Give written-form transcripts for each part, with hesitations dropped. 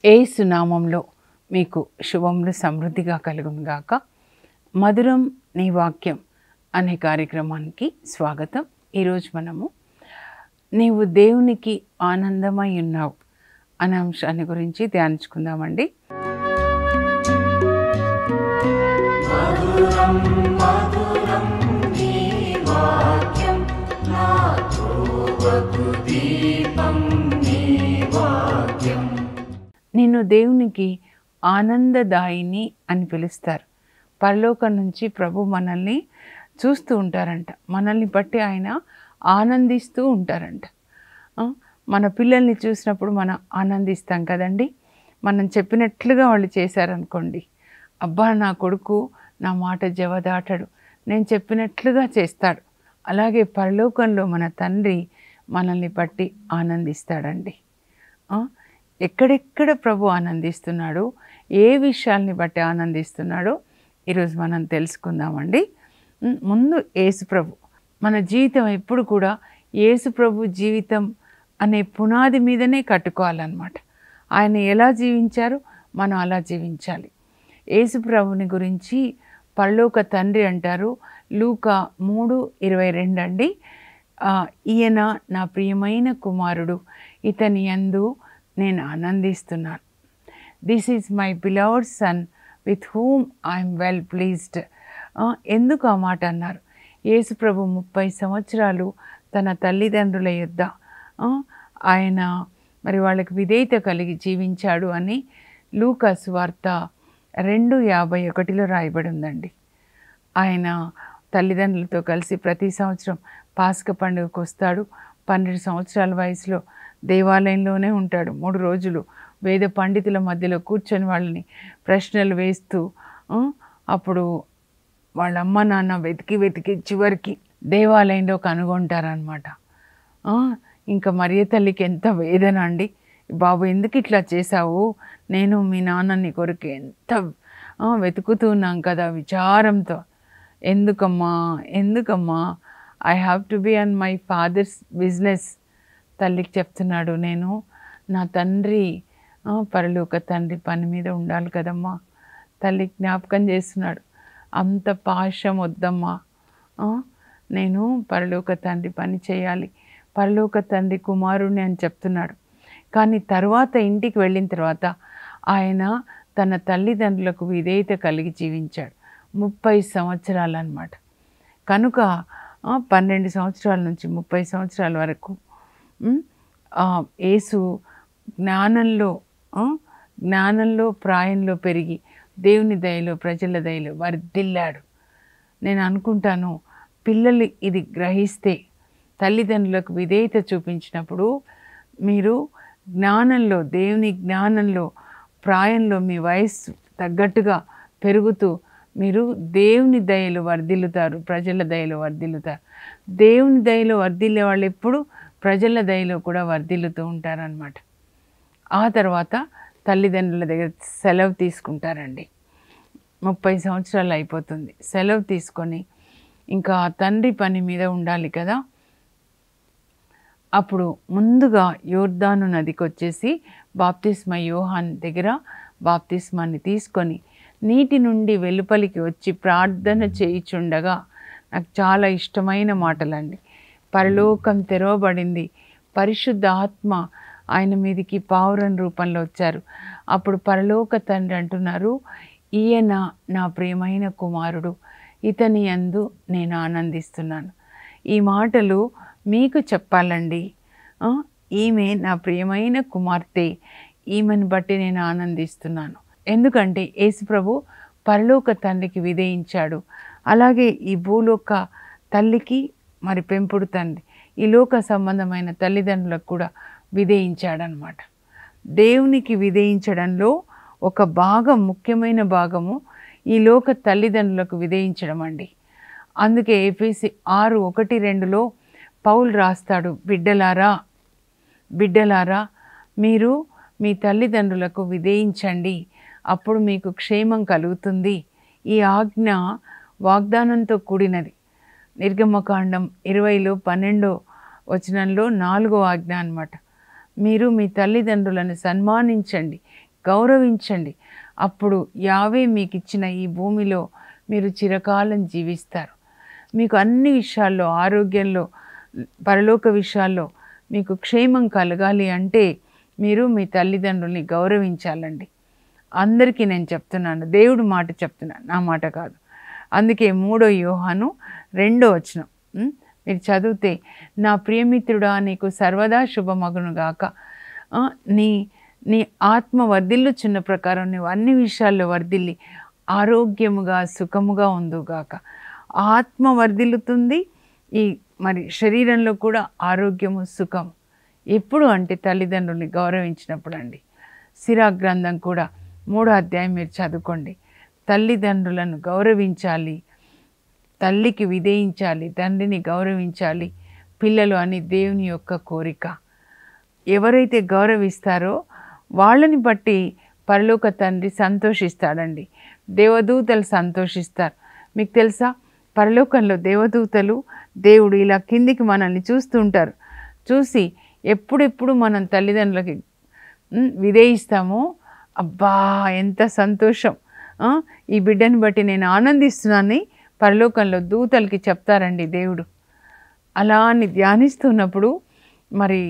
యేసు నామంలో మీకు శుభములు సమృద్ధిగా కలుగునుగాక. మధురం నీ వాక్యం అనే కార్యక్రమానికి స్వాగతం. ఈరోజు మనము నీవు దేవునికి ఆనందమై ఉన్నావు అనే అంశాన్ని గురించి ధ్యానించుకుందామండి. నిన్ను దేవునికి ఆనందదాయిని అని పిలుస్తారు. పరలోకం నుంచి ప్రభు మనల్ని చూస్తూ ఉంటారంట. మనల్ని బట్టి ఆయన ఆనందిస్తూ ఉంటారంట. మన పిల్లల్ని చూసినప్పుడు మనం ఆనందిస్తాం కదండి. మనం చెప్పినట్లుగా వాళ్ళు చేశారనుకోండి, అబ్బా నా కొడుకు నా మాట జవదాటడు, నేను చెప్పినట్లుగా చేస్తాడు. అలాగే పరలోకంలో మన తండ్రి మనల్ని బట్టి ఆనందిస్తాడండి. ఎక్కడెక్కడ ప్రభు ఆనందిస్తున్నాడో, ఏ విషయాల్ని బట్టి ఆనందిస్తున్నాడో ఈరోజు మనం తెలుసుకుందామండి. ముందు యేసు ప్రభు. మన జీవితం ఎప్పుడు కూడా యేసు ప్రభు జీవితం అనే పునాది మీదనే కట్టుకోవాలన్నమాట. ఆయన ఎలా జీవించారు, మనం అలా జీవించాలి. యేసు ప్రభుని గురించి పరలోక తండ్రి అంటారు. లూకా 3:22 అండి. ఈయన నా ప్రియమైన కుమారుడు, ఇతని యందు నేను ఆనందిస్తున్నాను. This is my beloved son with whom I'm well pleased. ఎందుకు ఆ మాట అన్నారు? యేసు ప్రభు 30 సంవత్సరాలు తన తల్లిదండ్రుల యొద్ద ఆయన మరి వాళ్ళకి విధేయత కలిగి జీవించాడు అని లూకా సువార్త 2:51 రాయబడి ఉందండి. ఆయన తల్లిదండ్రులతో కలిసి ప్రతి సంవత్సరం పాస్క పండుగకు వస్తాడు. 12 సంవత్సరాల వయసులో దేవాలయంలోనే ఉంటాడు. 3 రోజులు వేద పండితుల మధ్యలో కూర్చొని వాళ్ళని ప్రశ్నలు వేస్తూ అప్పుడు వాళ్ళ అమ్మ నాన్న వెతికి చివరికి దేవాలయంలో కనుగొంటారనమాట. ఇంకా మరియ తల్లికి ఎంత వేదన అండి. బాబు ఎందుకు ఇట్లా చేశావు, నేను మీ నాన్న నీ కొరకు ఎంత వెతుకుతున్నాం కదా విచారంతో. ఎందుకమ్మా I have to be on my father's business. తల్లికి చెప్తున్నాడు, నేను నా తండ్రి పరలోక తండ్రి పని మీద ఉండాలి కదమ్మా. తల్లి జ్ఞాపకం చేస్తున్నాడు, అంత పాశం వద్దమ్మా, నేను పరలోక తండ్రి పని చేయాలి, పరలోక తండ్రి కుమారుణ్ణి అని చెప్తున్నాడు. కానీ తర్వాత ఇంటికి వెళ్ళిన తర్వాత ఆయన తన తల్లిదండ్రులకు విధేయత కలిగి జీవించాడు 30 సంవత్సరాలు అన్నమాట. కనుక 12 సంవత్సరాల నుంచి 30 సంవత్సరాల వరకు యేసు జ్ఞానంలో ప్రాయంలో పెరిగి దేవుని దయలో ప్రజల దయలో వర్ధిల్లాడు. నేను అనుకుంటాను, పిల్లలు ఇది గ్రహిస్తే, తల్లిదండ్రులకు విధేయత చూపించినప్పుడు మీరు జ్ఞానంలో, దేవుని జ్ఞానంలో ప్రాయంలో మీ వయస్సు తగ్గట్టుగా పెరుగుతూ మీరు దేవుని దయలో వర్ధిల్లుతారు, ప్రజల దయలో వర్ధిల్లుతారు. దేవుని దయలో వర్ధిల్లే వాళ్ళు ఎప్పుడు ప్రజల దయలో కూడా వర్ధిల్లుతూ ఉంటారనమాట. ఆ తర్వాత తల్లిదండ్రుల దగ్గర సెలవు తీసుకుంటారండి. 30 సంవత్సరాలు అయిపోతుంది. సెలవు తీసుకొని ఇంకా తండ్రి పని మీద ఉండాలి కదా. అప్పుడు ముందుగా యోర్దాను నదికి వచ్చేసి బాప్తిస్మ యోహాన్ దగ్గర బాప్తిస్మాన్ని తీసుకొని నీటి నుండి వెలుపలికి వచ్చి ప్రార్థన చేయుచుండగా, నాకు చాలా ఇష్టమైన మాటలండి. పరలోకం తెరవబడింది, పరిశుద్ధ ఆత్మ ఆయన మీదికి పావురం రూపంలో వచ్చారు. అప్పుడు పరలోక తండ్రి అంటున్నారు, ఈయన నా ప్రియమైన కుమారుడు, ఇతని యందు నేను ఆనందిస్తున్నాను. ఈ మాటలు మీకు చెప్పాలండి. ఈమె నా ప్రియమైన కుమార్తె, ఈమెను బట్టి నేను ఆనందిస్తున్నాను. ఎందుకంటే యేసు ప్రభు పరలోక తండ్రికి విధేయించాడు. అలాగే ఈ భూలోక తల్లికి మరి పెంపుడు తండ్రి, ఈ లోక సంబంధమైన తల్లిదండ్రులకు కూడా విధేయించాడనమాట. దేవునికి విధేయించడంలో ఒక భాగం, ముఖ్యమైన భాగము ఈ లోక తల్లిదండ్రులకు విధేయించడం అండి. అందుకే ఎఫెసీ 6:1-2లో పౌలు రాస్తాడు, బిడ్డలారా మీరు మీ తల్లిదండ్రులకు విధేయించండి, అప్పుడు మీకు క్షేమం కలుగుతుంది. ఈ ఆజ్ఞ వాగ్దానంతో కూడినది. నిర్గమకాండం 20లో 12 వచనంలో 4వ ఆజ్ఞ అన్నమాట. మీరు మీ తల్లిదండ్రులను సన్మానించండి, గౌరవించండి. అప్పుడు యావే మీకు ఇచ్చిన ఈ భూమిలో మీరు చిరకాలం జీవిస్తారు. మీకు అన్ని విషయాల్లో, ఆరోగ్యంలో, పరలోక విషయాల్లో మీకు క్షేమం కలగాలి అంటే మీరు మీ తల్లిదండ్రుల్ని గౌరవించాలండి. అందరికీ నేను చెప్తున్నాను, దేవుడు మాట చెప్తున్నాను, నా మాట కాదు. అందుకే 3 యోహాను 2వ వచనం మీరు చదివితే, నా ప్రియమిత్రుడా నీకు సర్వదా శుభమగును గాక, నీ నీ ఆత్మ వర్ధిల్లుచున్న ప్రకారం నువ్వు అన్ని విషయాల్లో వర్ధిల్లి ఆరోగ్యముగా సుఖముగా ఉందుగాక. ఆత్మ వర్ధిల్లుతుంది, ఈ మరి శరీరంలో కూడా ఆరోగ్యము సుఖము ఎప్పుడు అంటే తల్లిదండ్రుల్ని గౌరవించినప్పుడు అండి. సిరా గ్రంథం కూడా 3వ అధ్యాయం మీరు చదువుకోండి. తల్లిదండ్రులను గౌరవించాలి, తల్లికి విధేయించాలి, తండ్రిని గౌరవించాలి పిల్లలు అని దేవుని యొక్క కోరిక. ఎవరైతే గౌరవిస్తారో వాళ్ళని బట్టి పరలోక తండ్రి సంతోషిస్తాడండి. దేవదూతలు సంతోషిస్తారు. మీకు తెలుసా, పరలోకంలో దేవదూతలు దేవుడు ఇలా కిందికి మనల్ని చూస్తూ ఉంటారు. చూసి ఎప్పుడెప్పుడు మనం తల్లిదండ్రులకి విధేయిస్తామో, అబ్బా ఎంత సంతోషం, ఈ బిడ్డని బట్టి నేను ఆనందిస్తున్నానని పరలోకంలో దూతలకి చెప్తారండి దేవుడు. అలా అని ధ్యానిస్తున్నప్పుడు మరి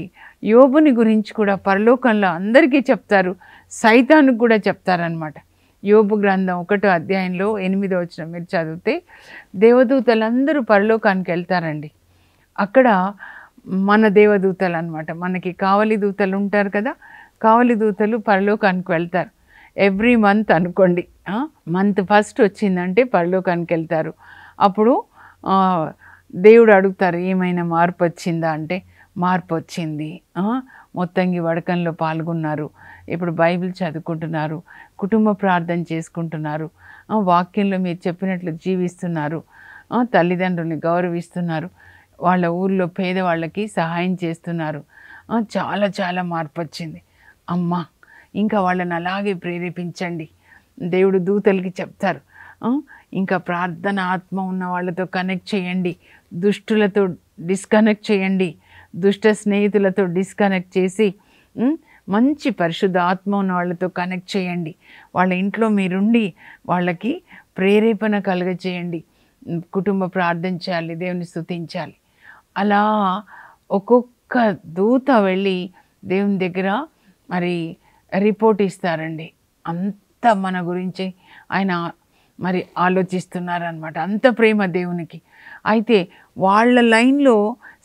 యోబుని గురించి కూడా పరలోకంలో అందరికీ చెప్తారు, సైతానికి కూడా చెప్తారనమాట. యోబు గ్రంథం 1వ అధ్యాయంలో 8వ వచనం మీరు చదివితే, దేవదూతలందరూ పరలోకానికి వెళ్తారండి. అక్కడ మన దేవదూతలు అనమాట, మనకి కావలి దూతలు ఉంటారు కదా, కావలి దూతలు పరలోకానికి వెళ్తారు. ఎవ్రీ మంత్ అనుకోండి, మంత్ ఫస్ట్ వచ్చిందంటే పరలోకానికి వెళ్తారు. అప్పుడు దేవుడు అడుగుతారు, ఏమైనా మార్పు వచ్చిందా అంటే, మార్పు వచ్చింది, మొత్తంగి వడకంలో పాల్గొన్నారు, ఇప్పుడు బైబిల్ చదువుకుంటున్నారు, కుటుంబ ప్రార్థన చేసుకుంటున్నారు, వాక్యంలో మీరు చెప్పినట్లు జీవిస్తున్నారు, తల్లిదండ్రుల్ని గౌరవిస్తున్నారు, వాళ్ళ ఊళ్ళో పేదవాళ్ళకి సహాయం చేస్తున్నారు, చాలా చాలా మార్పు వచ్చింది. అమ్మ ఇంకా వాళ్ళని అలాగే ప్రేరేపించండి. దేవుడు దూతలకి చెప్తారు, ఇంకా ప్రార్థన ఆత్మ ఉన్న వాళ్ళతో కనెక్ట్ చేయండి, దుష్టులతో డిస్కనెక్ట్ చేయండి, దుష్ట స్నేహితులతో డిస్కనెక్ట్ చేసి మంచి పరిశుద్ధ ఆత్మ ఉన్న వాళ్ళతో కనెక్ట్ చేయండి. వాళ్ళ ఇంట్లో మీరుండి వాళ్ళకి ప్రేరేపణ కలుగచేయండి. కుటుంబ ప్రార్థన చేయాలి, దేవుని స్తుతించాలి. అలా ఒక్కొక్క దూత వెళ్ళి దేవుని దగ్గర మరి రిపోర్ట్ ఇస్తారండి. అంత మన గురించి ఆయన మరి ఆలోచిస్తున్నారనమాట, అంత ప్రేమ దేవునికి. అయితే వాళ్ళ లైన్లో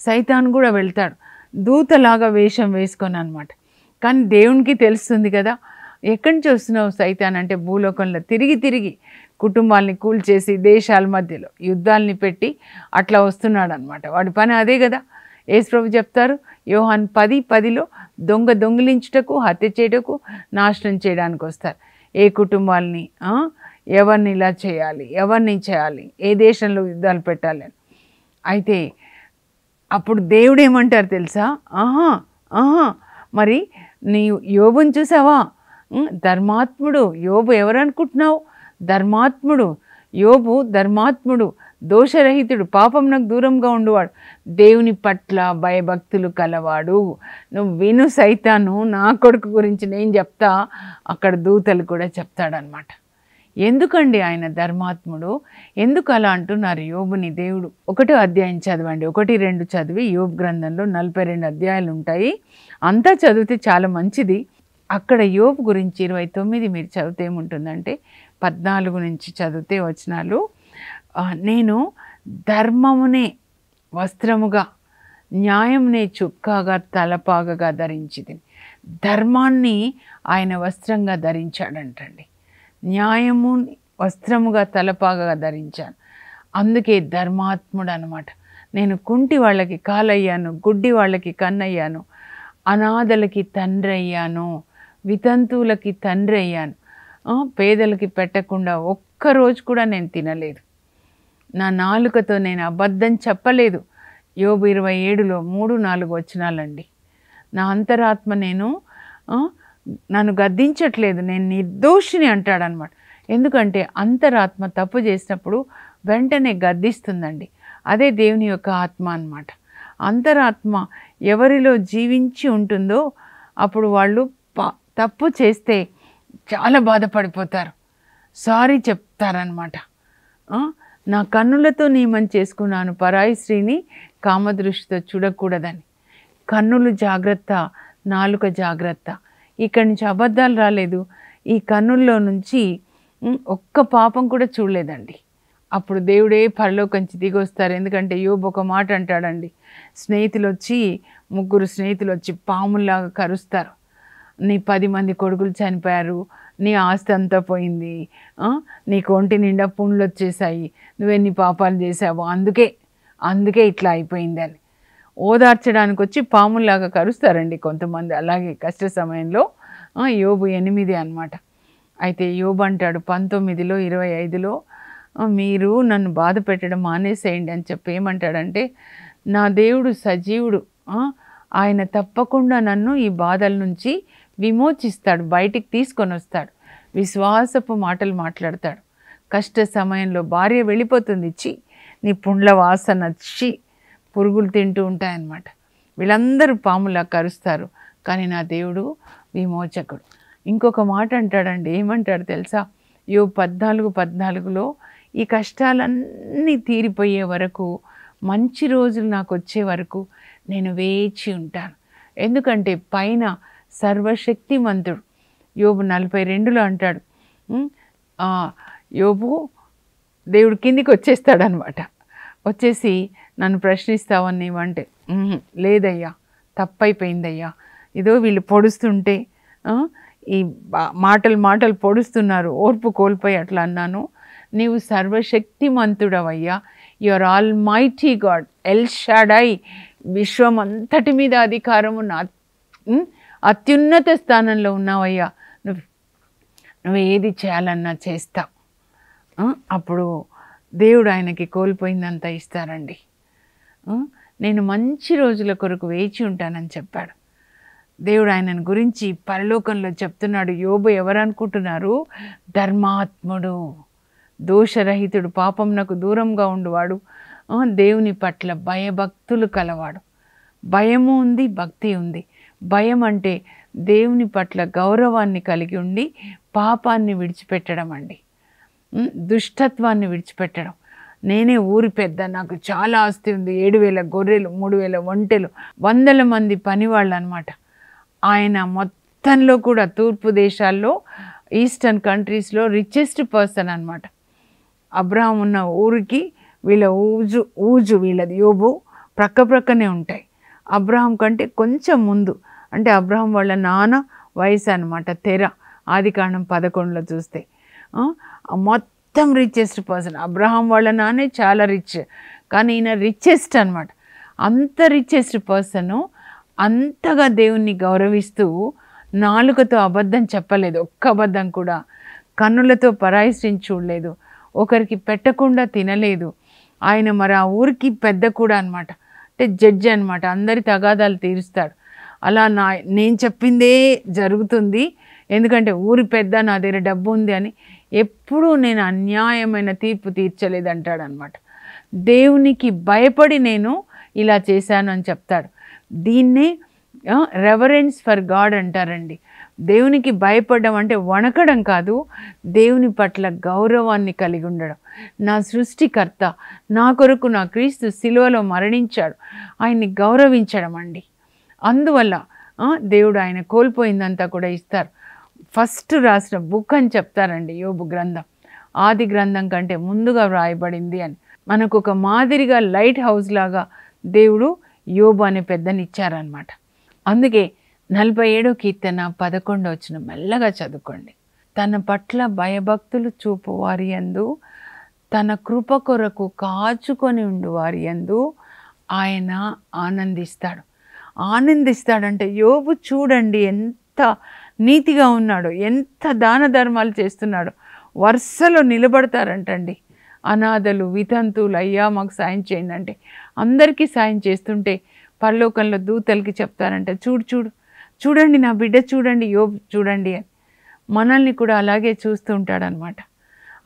సైతాన్ కూడా వెళ్తాడు, దూతలాగా వేషం వేసుకొని అనమాట. కానీ దేవునికి తెలుస్తుంది కదా, ఎక్కడి నుంచి వస్తున్నావు సైతాన్ అంటే, భూలోకంలో తిరిగి తిరిగి కుటుంబాలని కూల్చేసి దేశాల మధ్యలో యుద్ధాలని పెట్టి అట్లా వస్తున్నాడు అనమాట. వాడి పని అదే కదా. యేసుప్రభు చెప్తారు యోహాను 10:10లో, దొంగిలించుటకు, హత్య చేయటకు, నాశనం చేయడానికి వస్తారు. ఏ కుటుంబాలని, ఎవరిని ఇలా చేయాలి, ఎవరిని చేయాలి, ఏ దేశంలో యుద్ధాలు పెట్టాలి అని. అయితే అప్పుడు దేవుడు ఏమంటారు తెలుసా, మరి నీ యోబుని చూసావా, ధర్మాత్ముడు. యోబు ఎవరనుకుంటున్నావు, ధర్మాత్ముడు. యోబు ధర్మాత్ముడు, దోషరహితుడు, పాపంనకు దూరంగా ఉండేవాడు, దేవుని పట్ల భయభక్తులు కలవాడు. నువ్వు విను సైతాను, నా కొడుకు గురించి నేను చెప్తా, అక్కడ దూతలు కూడా చెప్తాడనమాట. ఎందుకండి ఆయన ధర్మాత్ముడు, ఎందుకు అలా అంటున్నారు యోబుని దేవుడు? 1వ అధ్యాయం చదవండి, 1-2 చదివి. యోబు గ్రంథంలో 42 అధ్యాయాలు ఉంటాయి, అంతా చదివితే చాలా మంచిది. అక్కడ యోబు గురించి 29 మీరు చదివితే ఏముంటుందంటే, 14 నుంచి చదివితే వచనాలు, నేను ధర్మమునే వస్త్రముగా, న్యాయమునే చుక్కాగా, తలపాగగా ధరించిది. ధర్మాన్ని ఆయన వస్త్రంగా ధరించాడంటండి, న్యాయము వస్త్రముగా తలపాగగా ధరించాను, అందుకే ధర్మాత్ముడు అనమాట. నేను కుంటి వాళ్ళకి కాలయ్యాను, గుడ్డి వాళ్ళకి కన్నయ్యాను, అనాథలకి తండ్రి అయ్యాను, వితంతువులకి తండ్రి అయ్యాను, పేదలకి పెట్టకుండా ఒక్కరోజు కూడా నేను తినలేదు, నా నాలుకతో నేను అబద్ధం చెప్పలేదు. యోబు 27లో 3-4 వచనాలండి. నా అంతరాత్మ నన్ను గద్దించట్లేదు, నేను నిర్దోషిని అంటాడనమాట. ఎందుకంటే అంతరాత్మ తప్పు చేసినప్పుడు వెంటనే గద్దిస్తుందండి, అదే దేవుని యొక్క ఆత్మ అన్నమాట. అంతరాత్మ ఎవరిలో జీవించి ఉంటుందో అప్పుడు వాళ్ళు తప్పు చేస్తే చాలా బాధపడిపోతారు, సారీ చెప్తారనమాట. నా కన్నులతో నియమం చేసుకున్నాను పరాయి స్త్రీని కామదృష్టితో చూడకూడదని. కన్నులు జాగ్రత్త, నాలుక జాగ్రత్త. ఇక్కడి నుంచి అబద్ధాలు రాలేదు, ఈ కన్నుల్లో నుంచి ఒక్క పాపం కూడా చూడలేదండి. అప్పుడు దేవుడే పరలోకంచి దిగి వస్తారు. ఎందుకంటే యోబు ఒక మాట అంటాడండి, ముగ్గురు స్నేహితులు వచ్చి పాముల్లాగా కరుస్తారు. నీ 10 మంది కొడుకులు చనిపోయారు, నీ ఆస్తి అంతా పోయింది, నీకు ఒంటి నిండా పుండ్లు వచ్చేసాయి, నువ్వెన్ని పాపాలు చేసావు, అందుకే ఇట్లా అయిపోయింది అని ఓదార్చడానికి వచ్చి పాముల్లాగా కరుస్తారండి కొంతమంది. అలాగే కష్ట సమయంలో యోబు 8 అన్నమాట. అయితే యోబు అంటాడు 19లో 25లో, మీరు నన్ను బాధ పెట్టడం మానేసేయండి అని చెప్పి ఏమంటాడంటే, నా దేవుడు సజీవుడు, ఆయన తప్పకుండా నన్ను ఈ బాధల నుంచి విమోచిస్తాడు, బయటికి తీసుకొని వస్తాడు. విశ్వాసపు మాటలు మాట్లాడతాడు. కష్ట సమయంలో భార్య వెళ్ళిపోతుంది, నీ పుండ్ల వాసన పురుగులు తింటూ ఉంటాయన్నమాట. వీళ్ళందరూ పాములా కరుస్తారు, కానీ నా దేవుడు విమోచకుడు. ఇంకొక మాట అంటాడండి, ఏమంటాడు తెలుసా? యోబు 14:14లో, ఈ కష్టాలన్నీ తీరిపోయే వరకు, మంచి రోజులు నాకు వచ్చే వరకు నేను వేచి ఉంటాను. ఎందుకంటే పైన సర్వశక్తిమంతుడు. యోబు 42లో అంటాడు, యోబు దేవుడు కిందికి వచ్చేస్తాడనమాట. వచ్చేసి నన్ను ప్రశ్నిస్తావని నీవంటే, లేదయ్యా, తప్పైపోయిందయ్యా, ఇదో వీళ్ళు పొడుస్తుంటే ఈ మాటలు పొడుస్తున్నారు, ఓర్పు కోల్పోయి అట్లా అన్నాను. నీవు సర్వశక్తిమంతుడవయ్యా, your almighty God, El Shaddai, విశ్వం అంతటి మీద అధికారము నా అత్యున్నత స్థానంలో ఉన్నావయ్యా, నువ్వు ఏది చేయాలన్నా చేస్తావు. అప్పుడు దేవుడు ఆయనకి కోల్పోయిందంతా ఇస్తారండి. నేను మంచి రోజుల కొరకు వేచి ఉంటానని చెప్పాడు దేవుడు. ఆయనను గురించి పరలోకంలో చెప్తున్నాడు. యోబు ఎవరనుకుంటున్నారు? ధర్మాత్ముడు, దోషరహితుడు, పాపంనకు దూరంగా ఉండువాడు, దేవుని పట్ల భయభక్తులు కలవాడు. భయము ఉంది, భక్తి ఉంది. భయం అంటే దేవుని పట్ల గౌరవాన్ని కలిగి ఉండి పాపాన్ని విడిచిపెట్టడం అండి, దుష్టత్వాన్ని విడిచిపెట్టడం. నేనే ఊరి పెద్ద, నాకు చాలా ఆస్తి ఉంది, 7,000 గొర్రెలు, 3,000 ఒంటెలు, 100 మంది పనివాళ్ళు అనమాట. ఆయన మొత్తంలో కూడా తూర్పు దేశాల్లో, ఈస్టర్న్ కంట్రీస్లో రిచెస్ట్ పర్సన్ అనమాట. అబ్రహాం ఉన్న ఊరికి వీళ్ళ ఊజు వీళ్ళది యోబు ప్రక్కనే ఉంటాయి. అబ్రహాం కంటే కొంచెం ముందు, అంటే అబ్రహాం వాళ్ళ నాన్న వయసు అనమాట. తెర ఆదికాండం 11లో చూస్తే మొత్తం రిచెస్ట్ పర్సన్. అబ్రహాం వాళ్ళ నాన్నే చాలా రిచ్, కానీ ఈయన రిచెస్ట్ అనమాట. అంత రిచెస్ట్ పర్సను అంతగా దేవుణ్ణి గౌరవిస్తూ నాలుకతో అబద్ధం చెప్పలేదు, ఒక్క అబద్ధం కూడా. కన్నులతో పరాయిష్టించి చూడలేదు, ఒకరికి పెట్టకుండా తినలేదు. ఆయన మరి ఆ ఊరికి పెద్ద కూడా అనమాట, అంటే జడ్జి అనమాట, అందరి తగాదాలు తీరుస్తాడు. అలా నేను చెప్పిందే జరుగుతుంది, ఎందుకంటే ఊరి పెద్ద, నా దగ్గర డబ్బు ఉంది అని ఎప్పుడూ నేను అన్యాయమైన తీర్పు తీర్చలేదంటాడు అనమాట. దేవునికి భయపడి నేను ఇలా చేశాను అని చెప్తాడు. దీన్నే రెవరెన్స్ ఫర్ గాడ్ అంటారండి. దేవునికి భయపడడం అంటే వణకడం కాదు, దేవుని పట్ల గౌరవాన్ని కలిగి ఉండడం. నా సృష్టికర్త నా కొరకు నా క్రీస్తు శిలువలో మరణించాడు, ఆయన్ని గౌరవించడం అండి. అందువల్ల దేవుడు ఆయన కోల్పోయిందంతా కూడా ఇస్తారు. ఫస్ట్ రాసిన బుక్ అని చెప్తారండి యోబు గ్రంథం. ఆది గ్రంథం కంటే ముందుగా వ్రాయబడింది అని. మనకు ఒక మాదిరిగా లైట్ హౌస్ లాగా దేవుడు యోబు అనే పెద్దని ఇచ్చారనమాట. అందుకే 47వ కీర్తన 11వ వచనం మెల్లగా చదువుకోండి. తన పట్ల భయభక్తులు చూపు వారి యందు, తన కృప కొరకు కాచుకొని ఉండు వారి యందు ఆయన ఆనందిస్తాడంటే యోబు చూడండి ఎంత నీతిగా ఉన్నాడో, ఎంత దాన ధర్మాలు చేస్తున్నాడో. వరుసలో నిలబడతారంటండి అనాథలు, వితంతువులు, అయ్యా మాకు సాయం చేయండి అంటే అందరికీ సాయం చేస్తుంటే పరలోకంలో దూతలకి చెప్తారంట, చూడండి నా బిడ్డ చూడండి, యోబు చూడండి అని. మనల్ని కూడా అలాగే చూస్తూ ఉంటాడనమాట.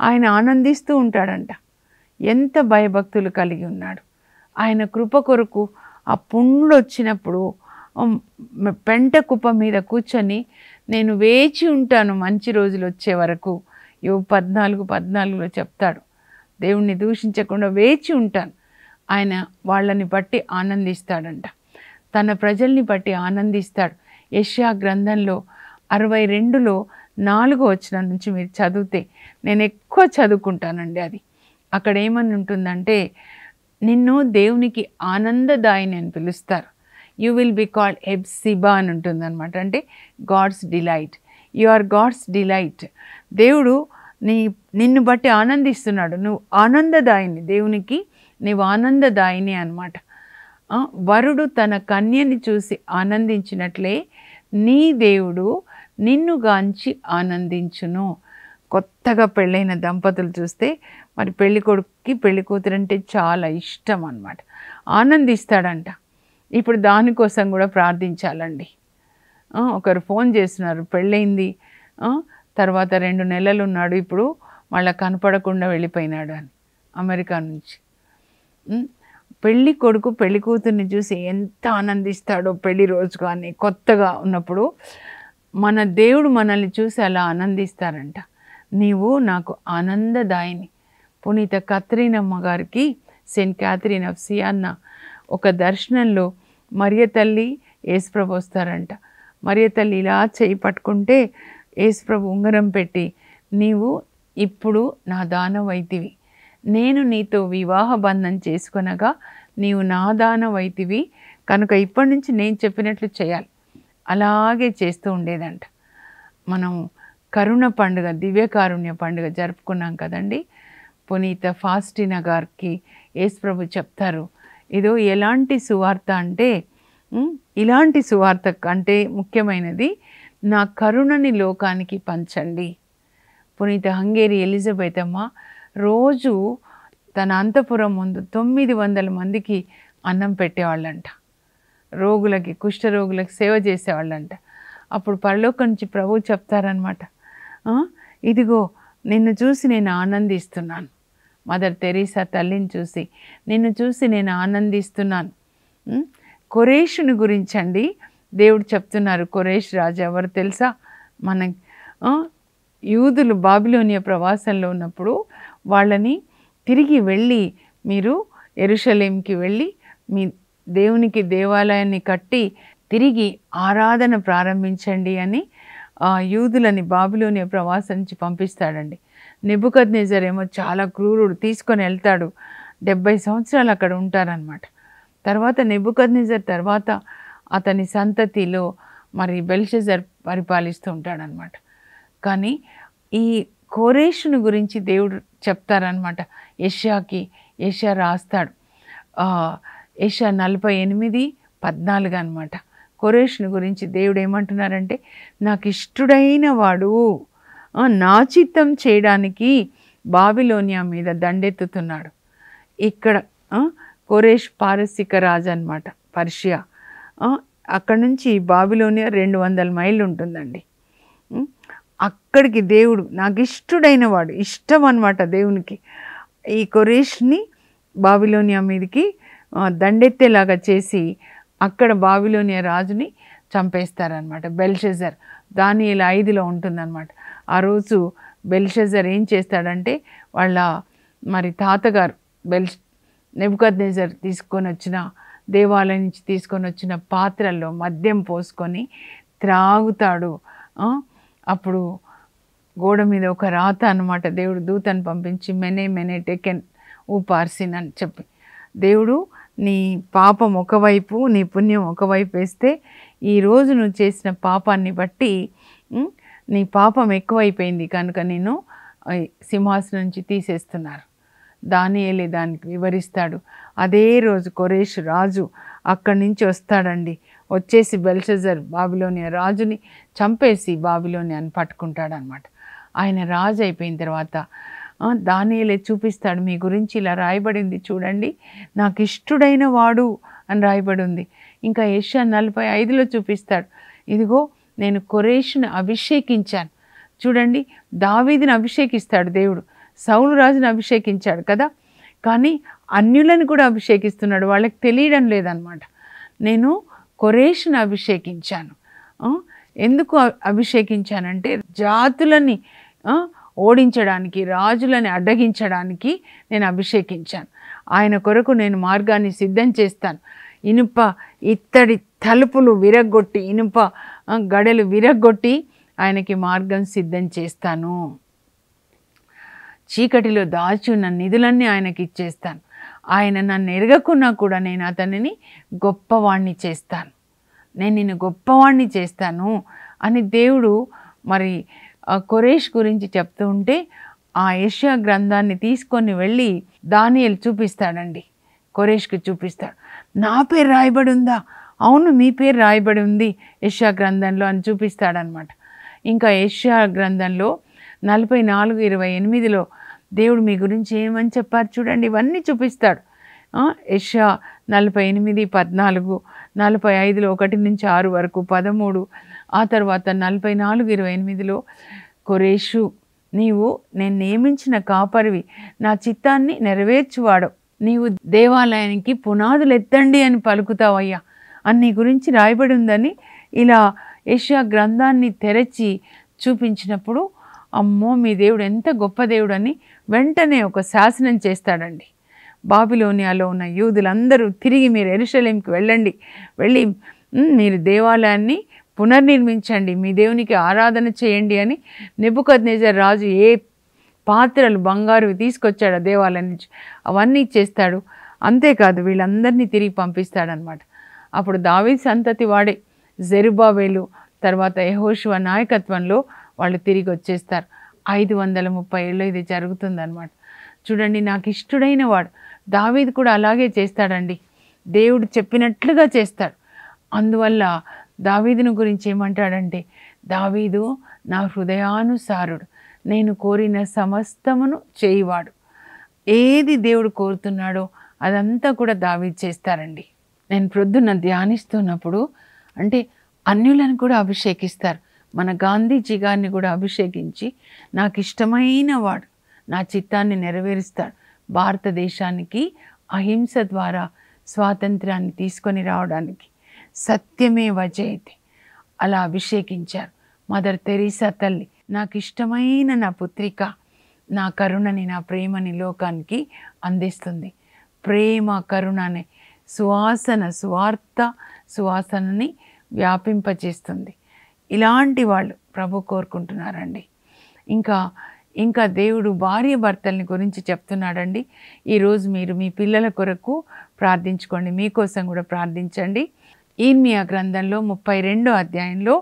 ఆయన ఆనందిస్తూ ఉంటాడంట. ఎంత భయభక్తులు కలిగి ఉన్నాడు. ఆయన కృప కొరకు ఆ పుండ్లు వచ్చినప్పుడు పెంట కుప్ప మీద కూర్చొని నేను వేచి ఉంటాను మంచి రోజులు వచ్చే వరకు. యోబు 14:14 చెప్తాడు. దేవుణ్ణి దూషించకుండా వేచి ఉంటాను. ఆయన వాళ్ళని బట్టి ఆనందిస్తాడంట, తన ప్రజల్ని బట్టి ఆనందిస్తాడు. యెషయా గ్రంథంలో 62లో 4వ వచనం నుంచి మీరు చదివితే, నేను ఎక్కువ చదువుకుంటానండి అది. అక్కడ ఏమని ఉంటుందంటే, నిన్ను దేవునికి ఆనందదాయిని అని పిలుస్తారు. You will be called Hephzibah అని ఉంటుందన్నమాట. అంటే God's delight. You are God's delight. దేవుడు నిన్ను బట్టి ఆనందిస్తున్నాడు. నువ్వు ఆనందదాయిని, దేవునికి నీవు ఆనందదాయిని అన్నమాట. వరుడు తన కన్యని చూసి ఆనందించినట్లే నీ దేవుడు నిన్ను గాంచి ఆనందించును. కొత్తగా పెళ్ళైన దంపతులు చూస్తే మరి పెళ్లి కొడుకుకి పెళ్లి కూతురు అంటే చాలా ఇష్టం అన్నమాట, ఆనందిస్తాడంట. ఇప్పుడు దానికోసం కూడా ప్రార్థించాలండి. ఒకరు ఫోన్ చేస్తున్నారు, పెళ్ళయింది, తర్వాత 2 నెలలు ఉన్నాడు, ఇప్పుడు మళ్ళీ కనపడకుండా వెళ్ళిపోయినాడు అని అమెరికా నుంచి. పెళ్ళి కొడుకు పెళ్లి కూతుర్ని చూసి ఎంత ఆనందిస్తాడో పెళ్లి రోజు కానీ కొత్తగా ఉన్నప్పుడు, మన దేవుడు మనల్ని చూసి అలా ఆనందిస్తారంట. నీవు నాకు ఆనందదాయిని. పునీత కత్రీనమ్మ గారికి, సెయింట్ క్యాథరిన్ ఆఫ్ సియాన్నా, ఒక దర్శనంలో మరియ తల్లి యేసుప్రభు వస్తారంట. మరియ తల్లి ఇలా చేయి పట్టుకుంటే యేసుప్రభు ఉంగరం పెట్టి, నీవు ఇప్పుడు నా దానవైతివి, నేను నీతో వివాహ బంధం చేసుకొనగా నీవు నా దానవైతివి కనుక ఇప్పటి నుంచి నేను చెప్పినట్లు చేయాలి. అలాగే చేస్తూ ఉండేదంట. మనం కరుణ పండుగ, దివ్యకారుణ్య పండుగ జరుపుకున్నాం కదండి. పునీత ఫాస్టినా గారికి యేసుప్రభు చెప్తారు, ఇదో ఎలాంటి సువార్త అంటే, ఇలాంటి సువార్త కంటే ముఖ్యమైనది నా కరుణని లోకానికి పంచండి. పునీత హంగేరి ఎలిజబెత్ అమ్మ రోజు తన అంతఃపురం ముందు 900 మందికి అన్నం పెట్టేవాళ్ళంట. రోగులకి, కుష్ఠరోగులకి సేవ చేసేవాళ్ళంట. అప్పుడు పరలోకం నుంచి ప్రభువు చెప్తారనమాట, ఇదిగో నిన్ను చూసి నేను ఆనందిస్తున్నాను. మదర్ తెరీసా తల్లిని చూసి, నిన్ను చూసి నేను ఆనందిస్తున్నాను. కొరేషుని గురించండి దేవుడు చెప్తున్నారు. కొరేష్ రాజు ఎవరు తెలుసా? మన యూదులు బాబిలోనియా ప్రవాసంలో ఉన్నప్పుడు వాళ్ళని తిరిగి వెళ్ళి, మీరు యెరూషలేంకి వెళ్ళి మీ దేవునికి దేవాలయాన్ని కట్టి తిరిగి ఆరాధన ప్రారంభించండి అని యూదులని బాబిలోనియా ప్రవాసం నుంచి పంపిస్తాడండి. నెబుకద్నెజర్ ఏమో చాలా క్రూరుడు, తీసుకొని వెళ్తాడు. 70 సంవత్సరాలు అక్కడ ఉంటారనమాట. తర్వాత నెబుకద్నెజర్ తర్వాత అతని సంతతిలో మరి బెల్షజర్ పరిపాలిస్తూ ఉంటాడనమాట. కానీ ఈ కోరేషుని గురించి దేవుడు చెప్తారనమాట. యెషయా రాస్తాడు. యెషయా 48:14 అనమాట. కోరేషుని గురించి దేవుడు ఏమంటున్నారంటే, నాకు ఇష్టుడైన వాడు నా చిత్తం చేయడానికి బాబిలోనియా మీద దండెత్తుతున్నాడు. ఇక్కడ కోరేష్ పారసిక రాజు అనమాట, పర్షియా. అక్కడ నుంచి బాబిలోనియా 200 మైళ్ళు ఉంటుందండి. అక్కడికి దేవుడు, నాకు ఇష్టుడైన వాడు, ఇష్టం అనమాట దేవునికి, ఈ కొరేష్ని బాబిలోనియా మీదకి దండెత్తేలాగా చేసి అక్కడ బాబిలోనియా రాజుని చంపేస్తారనమాట. బెల్షజర్, దానియేలు 5లో ఉంటుందన్నమాట. ఆ రోజు బెల్షజర్ ఏం చేస్తాడంటే, వాళ్ళ మరి తాతగారు నెబుకద్నెజర్ తీసుకొని వచ్చిన, దేవాలయం నుంచి తీసుకొని వచ్చిన పాత్రల్లో మద్యం పోసుకొని త్రాగుతాడు. అప్పుడు గోడ మీద ఒక రాత అనమాట, దేవుడు దూతను పంపించి మెనే టెకెన్ ఊపార్సిన్ అని చెప్పి, దేవుడు నీ పాపం ఒకవైపు నీ పుణ్యం ఒకవైపు వేస్తే, ఈరోజు నువ్వు చేసిన పాపాన్ని బట్టి నీ పాపం ఎక్కువైపోయింది కనుక నేను సింహాసనం నుంచి తీసేస్తున్నారు. దానియేలు దానికి వివరిస్తాడు. అదే రోజు కొరేష్ రాజు అక్కడి నుంచి వస్తాడండి. వచ్చేసి బెల్షజర్ బాబిలోనియా రాజుని చంపేసి బాబిలోనియాని పట్టుకుంటాడనమాట. ఆయన రాజు అయిపోయిన తర్వాత దానియేలే చూపిస్తాడు, మీ గురించి ఇలా రాయబడింది చూడండి, నాకు ఇష్టుడైన వాడు అని రాయబడి ఉంది. ఇంకా యెషయా 45లో చూపిస్తాడు, ఇదిగో నేను కొరేషుని అభిషేకించాను. చూడండి, దావీదుని అభిషేకిస్తాడు దేవుడు, సౌలు రాజుని అభిషేకించాడు కదా, కానీ అన్యులను కూడా అభిషేకిస్తున్నాడు. వాళ్ళకి తెలియడం లేదనమాట. నేను కొరేషును అభిషేకించాను. ఎందుకు అభిషేకించానంటే జాతులని ఓడించడానికి, రాజులని అడ్డగించడానికి నేను అభిషేకించాను. ఆయన కొరకు నేను మార్గాన్ని సిద్ధం చేస్తాను. ఇనుప ఇత్తడి తలుపులు విరగ్గొట్టి, ఇనుప గడలు విరగ్గొట్టి ఆయనకి మార్గం సిద్ధం చేస్తాను. చీకటిలో దాచి ఉన్న నిధులన్నీ ఆయనకి ఇచ్చేస్తాను. ఆయన నన్ను ఎరగకున్నా కూడా నేను అతనిని గొప్పవాణ్ణి చేస్తాను, నేను నిన్ను గొప్పవాణ్ణి చేస్తాను అని దేవుడు మరి కొరేష్ గురించి చెప్తూ ఉంటే ఆ యెషయా గ్రంథాన్ని తీసుకొని వెళ్ళి దానియేలు చూపిస్తాడండి. కొరేష్కి చూపిస్తాడు. నా పేరు రాయబడి ఉందా? అవును, మీ పేరు రాయబడి ఉంది యెషయా గ్రంథంలో అని చూపిస్తాడనమాట. ఇంకా యెషయా గ్రంథంలో 44:28లో దేవుడు మీ గురించి ఏమని చెప్పారు చూడండి, ఇవన్నీ చూపిస్తాడు. యెషయా 48:14, 45లో 1-6 వరకు, 13, ఆ తర్వాత 44:28లో కొరేషు, నీవు నేను నియమించిన కాపరివి, నా చిత్తాన్ని నెరవేర్చువాడు, నీవు దేవాలయానికి పునాదులు ఎత్తండి అని పలుకుతావయ్యా అని నీ గురించి రాయబడి ఉందని ఇలా యెషయా గ్రంథాన్ని తెరచి చూపించినప్పుడు, అమ్మో మీ దేవుడు ఎంత గొప్ప దేవుడు అని వెంటనే ఒక శాసనం చేస్తాడండి. బాబిలోనియాలో ఉన్న యూదులందరూ తిరిగి మీరు యెరూషలేంకి వెళ్ళండి, వెళ్ళి మీరు దేవాలయాన్ని పునర్నిర్మించండి, మీ దేవునికి ఆరాధన చేయండి అని నెబుకద్నెజర్ రాజు ఏ పాత్రలు బంగారువి తీసుకొచ్చాడు ఆ దేవాలయం నుంచి అవన్నీ చేస్తాడు. అంతేకాదు వీళ్ళందరినీ తిరిగి పంపిస్తాడనమాట. అప్పుడు దావీదు సంతతి వాడే జెరుబాబేలు, తర్వాత యెహోషువ నాయకత్వంలో వాళ్ళు తిరిగి వచ్చేస్తారు. 530 ఏళ్ళు ఇది జరుగుతుందన్నమాట. చూడండి, నాకు ఇష్టడైన వాడు దావీదు కూడా అలాగే చేస్తాడండి. దేవుడు చెప్పినట్లుగా చేస్తాడు. అందువల్ల దావీదును గురించి ఏమంటాడంటే, దావీదు నా హృదయానుసారుడు, నేను కోరిన సమస్తమును చేయువాడు. ఏది దేవుడు కోరుతున్నాడో అదంతా కూడా దావీదు చేస్తారండి. నేను ప్రొద్దున ధ్యానిస్తున్నప్పుడు అంటే అన్యులను కూడా అభిషేకిస్తారు. మన గాంధీజీ గారిని కూడా అభిషేకించి నాకు ఇష్టమైన వాడు, నా చిత్తాన్ని నెరవేరుస్తాడు, భారతదేశానికి అహింస ద్వారా స్వాతంత్రాన్ని తీసుకొని రావడానికి సత్యమే వజయతే అలా అభిషేకించారు. మదర్ తెరీసా తల్లి, నాకు ఇష్టమైన నా పుత్రిక నా కరుణని, నా ప్రేమని లోకానికి అందిస్తుంది. ప్రేమ కరుణ అనే సువాసనని వ్యాపింపచేస్తుంది. ఇలాంటి వాళ్ళు ప్రభు కోరుకుంటున్నారండి. ఇంకా దేవుడు భార్య భర్తల్ని గురించి చెప్తున్నాడండి. ఈరోజు మీరు మీ పిల్లల కొరకు ప్రార్థించుకోండి, మీకోసం కూడా ప్రార్థించండి. ఇర్మియా గ్రంథంలో 32వ అధ్యాయంలో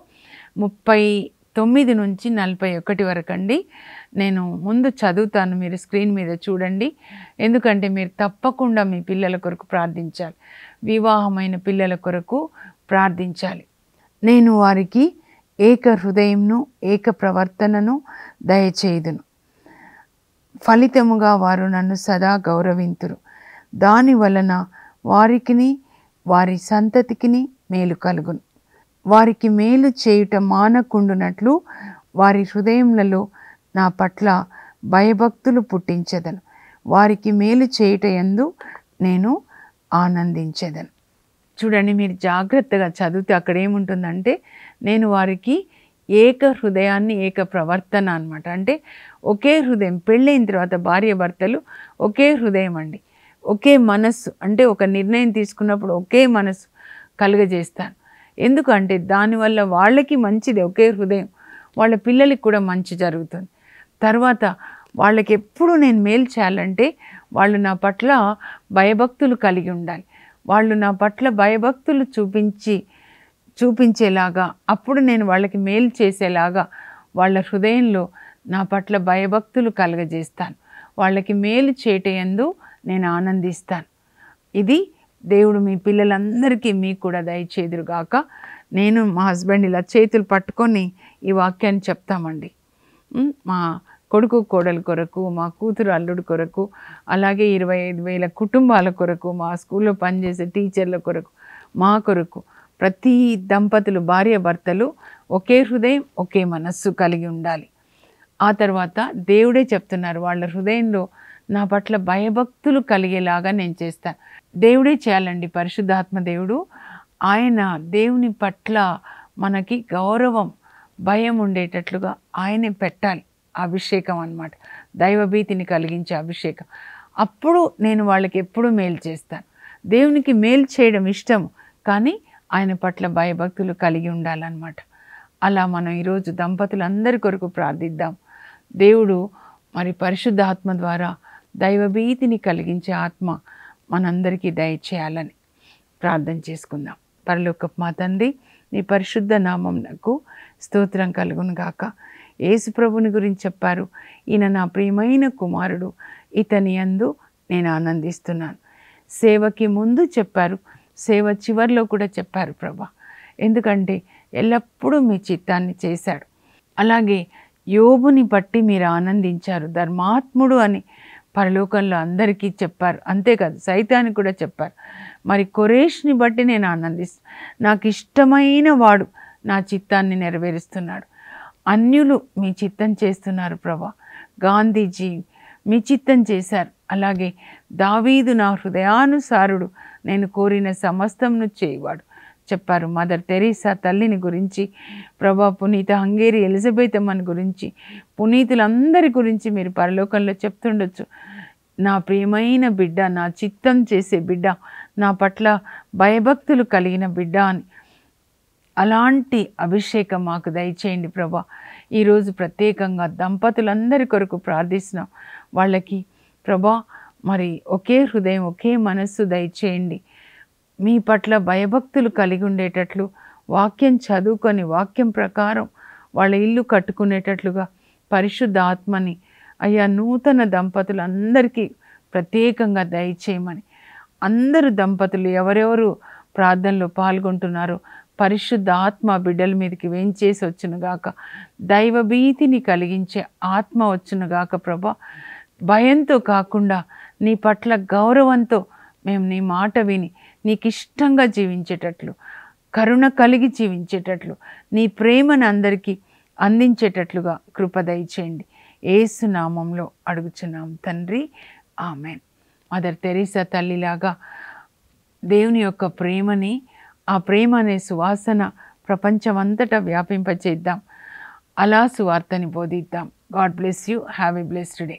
39 నుంచి 41 వరకు అండి. నేను ముందు చదువుతాను, మీరు స్క్రీన్ మీద చూడండి. ఎందుకంటే మీరు తప్పకుండా మీ పిల్లల కొరకు ప్రార్థించాలి, వివాహమైన పిల్లల కొరకు ప్రార్థించాలి. నేను వారికి ఏక హృదయంను ఏక ప్రవర్తనను దయచేయుదును, ఫలితముగా వారు నన్ను సదా గౌరవింతురు. దాని వలన వారికిని వారి సంతతికిని మేలు కలుగును. వారికి మేలు చేయుట మానకుండునట్లు వారి హృదయములలో నా పట్ల భయభక్తులు పుట్టించెదను. వారికి మేలు చేయుట యందు నేను ఆనందించెదను. చూడండి, మీరు జాగ్రత్తగా చదివితే అక్కడ ఏముంటుందంటే, నేను వారికి ఏక హృదయాన్ని ఏక ప్రవర్తన అనమాట. అంటే ఒకే హృదయం, పెళ్ళైన తర్వాత భార్య భర్తలు ఒకే హృదయం అండి, ఒకే మనస్సు. అంటే ఒక నిర్ణయం తీసుకున్నప్పుడు ఒకే మనస్సు కలుగజేస్తాను. ఎందుకంటే దానివల్ల వాళ్ళకి మంచిది, ఒకే హృదయం, వాళ్ళ పిల్లలకి కూడా మంచి జరుగుతుంది. తర్వాత వాళ్ళకి ఎప్పుడు నేను మేలు చేయాలంటే వాళ్ళు నా పట్ల భయభక్తులు కలిగి ఉండాలి. వాళ్ళు నా పట్ల భయభక్తులు చూపించేలాగా, అప్పుడు నేను వాళ్ళకి మేలు చేసేలాగా వాళ్ళ హృదయంలో నా పట్ల భయభక్తులు కలగజేస్తాను. వాళ్ళకి మేలు చేయటయందు నేను ఆనందిస్తాను. ఇది దేవుడు మీ పిల్లలందరికీ మీకు కూడా దయచేదురుగాక. నేను మా హస్బెండ్ ఇలా చేతులు పట్టుకొని ఈ వాక్యాన్ని చెప్తామండి. మా కొడుకు కోడల కొరకు, మా కూతురు అల్లుడు కొరకు, అలాగే 25,000 కుటుంబాల కొరకు, మా స్కూల్లో పనిచేసే టీచర్ల కొరకు, మా కొరకు, ప్రతి దంపతులు భార్య భర్తలు ఒకే హృదయం ఒకే మనస్సు కలిగి ఉండాలి. ఆ తర్వాత దేవుడే చెప్తున్నారు, వాళ్ళ హృదయంలో నా పట్ల భయభక్తులు కలిగేలాగా నేను చేస్తాను. దేవుడే చేయాలండి, పరిశుద్ధాత్మ దేవుడు ఆయన దేవుని పట్ల మనకి గౌరవం, భయం ఉండేటట్లుగా ఆయనే పెట్టాలి. అభిషేకం అన్నమాట, దైవభీతిని కలిగించే అభిషేకం. అప్పుడు నేను వాళ్ళకి ఎప్పుడూ మేలు చేస్తాను. దేవునికి మేలు చేయడం ఇష్టం, కానీ ఆయన పట్ల భయభక్తులు కలిగి ఉండాలన్నమాట. అలా మనం ఈరోజు దంపతులందరి కొరకు ప్రార్థిద్దాం. దేవుడు మరి పరిశుద్ధాత్మ ద్వారా దైవభీతిని కలిగించే ఆత్మ మనందరికీ దయచేయాలని ప్రార్థన చేసుకుందాం. పరలోకపు మా తండ్రి, నీ పరిశుద్ధ నామమునకు స్తోత్రం కలుగును గాక. యేసు ప్రభుని గురించి చెప్పారు, ఈయన నా ప్రియమైన కుమారుడు, ఇతని యందు నేను ఆనందిస్తున్నాను. సేవకి ముందు చెప్పారు, సేవ చివరిలో కూడా చెప్పారు ప్రభా. ఎందుకంటే ఎల్లప్పుడూ మీ చిత్తాన్ని చేశాడు. అలాగే యోబుని బట్టి మీరు ఆనందించారు, ధర్మాత్ముడు అని పరలోకంలో అందరికీ చెప్పారు. అంతేకాదు సైతానికి కూడా చెప్పారు. మరి కొరేష్ని బట్టి నేను ఆనందిస్తాను, నాకు ఇష్టమైన వాడు నా చిత్తాన్ని నెరవేరుస్తున్నాడు. అన్యులు మీ చిత్తం చేస్తున్నారు ప్రభా. గాంధీజీ మీ చిత్తం చేశారు. అలాగే దావీదు నా హృదయానుసారుడు, నేను కోరిన సమస్తంను చేయవాడు చెప్పారు. మదర్ తెరీసా తల్లిని గురించి ప్రభా, పునీత హంగేరి ఎలిజబెత్ అమ్మని గురించి, పునీతులందరి గురించి మీరు పరలోకంలో చెప్తుండొచ్చు. నా ప్రియమైన బిడ్డ, నా చిత్తం చేసే బిడ్డ, నా పట్ల భయభక్తులు కలిగిన బిడ్డ అని. అలాంటి అభిషేకం మాకు దయచేయండి ప్రభా. ఈరోజు ప్రత్యేకంగా దంపతులందరి కొరకు ప్రార్థిస్తున్నాం. వాళ్ళకి ప్రభా మరి ఒకే హృదయం, ఒకే మనస్సు దయచేయండి. మీ పట్ల భయభక్తులు కలిగి ఉండేటట్లు, వాక్యం చదువుకొని వాక్యం ప్రకారం వాళ్ళ ఇల్లు కట్టుకునేటట్లుగా పరిశుద్ధ ఆత్మని అయ్యా నూతన దంపతులందరికీ ప్రత్యేకంగా దయచేయమని, అందరు దంపతులు ఎవరెవరు ప్రార్థనలో పాల్గొంటున్నారో పరిశుద్ధ ఆత్మ బిడ్డల మీదకి వేంచేసి వచ్చునుగాక. దైవభీతిని కలిగించే ఆత్మ వచ్చునుగాక ప్రభా. భయంతో కాకుండా నీ పట్ల గౌరవంతో మేము నీ మాట విని నీకు ఇష్టంగా జీవించేటట్లు, కరుణ కలిగి జీవించేటట్లు, నీ ప్రేమను అందరికీ అందించేటట్లుగా కృప దయచేయండి. యేసు నామంలో అడుగుచున్నాం తండ్రి, ఆమెన్. మదర్ తెరీసా తల్లిలాగా దేవుని యొక్క ప్రేమని, ఆ ప్రేమ అనే సువాసన ప్రపంచమంతటా వ్యాపింపచేద్దాం. అలా సువార్తని బోధిద్దాం. God bless you. Have a blessed day.